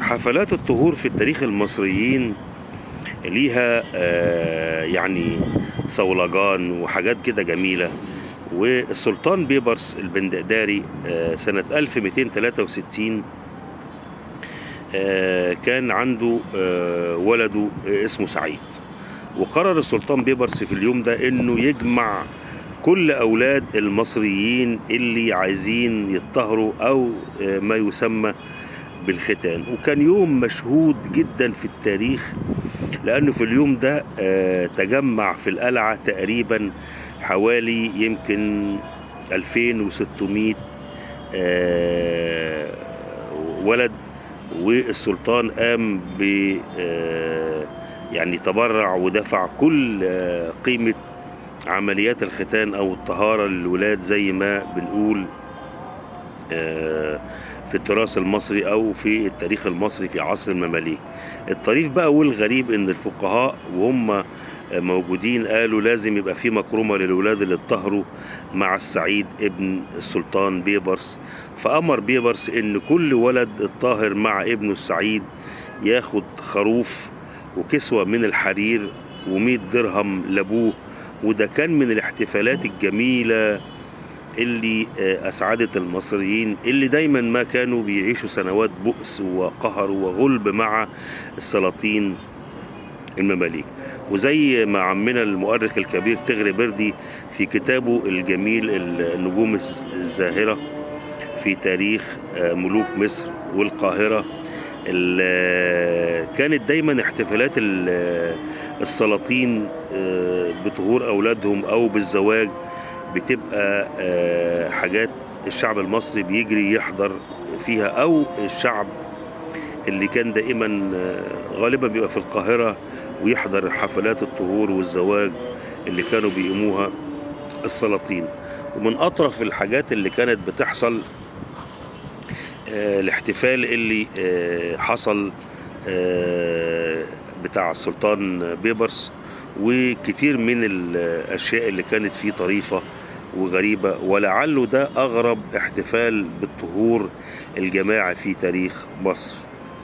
حفلات الطهور في التاريخ المصريين ليها يعني صولجان وحاجات كده جميلة. والسلطان بيبرس البندقداري سنة 1263 كان عنده ولده اسمه سعيد. وقرر السلطان بيبرس في اليوم ده انه يجمع كل اولاد المصريين اللي عايزين يتطهروا او ما يسمى بالختان. وكان يوم مشهود جدا في التاريخ، لانه في اليوم ده تجمع في القلعة تقريبا حوالي يمكن 2600 ولد. والسلطان قام ب يعني تبرع ودفع كل قيمة عمليات الختان أو الطهارة للولاد زي ما بنقول في التراث المصري أو في التاريخ المصري في عصر المماليك. الطريف بقى والغريب إن الفقهاء وهم موجودين قالوا لازم يبقى في مكرمة للولاد اللي اتطهروا مع السعيد ابن السلطان بيبرس. فأمر بيبرس إن كل ولد الطاهر مع ابنه السعيد ياخد خروف وكسوة من الحرير و100 درهم لابوه. وده كان من الاحتفالات الجميلة اللي أسعدت المصريين اللي دايما ما كانوا بيعيشوا سنوات بؤس وقهر وغلب مع السلاطين المماليك. وزي ما عمنا المؤرخ الكبير تغري بردي في كتابه الجميل النجوم الزاهرة في تاريخ ملوك مصر والقاهرة، كانت دايما احتفالات السلاطين بطهور أولادهم أو بالزواج بتبقى حاجات الشعب المصري بيجري يحضر فيها، أو الشعب اللي كان دائما غالبا بيبقى في القاهرة ويحضر حفلات الطهور والزواج اللي كانوا بيقوموها السلاطين. ومن أطرف الحاجات اللي كانت بتحصل الاحتفال اللي حصل بتاع السلطان بيبرس، وكتير من الأشياء اللي كانت فيه طريفة وغريبة، ولعله ده أغرب احتفال بالطهور الجماعي في تاريخ مصر.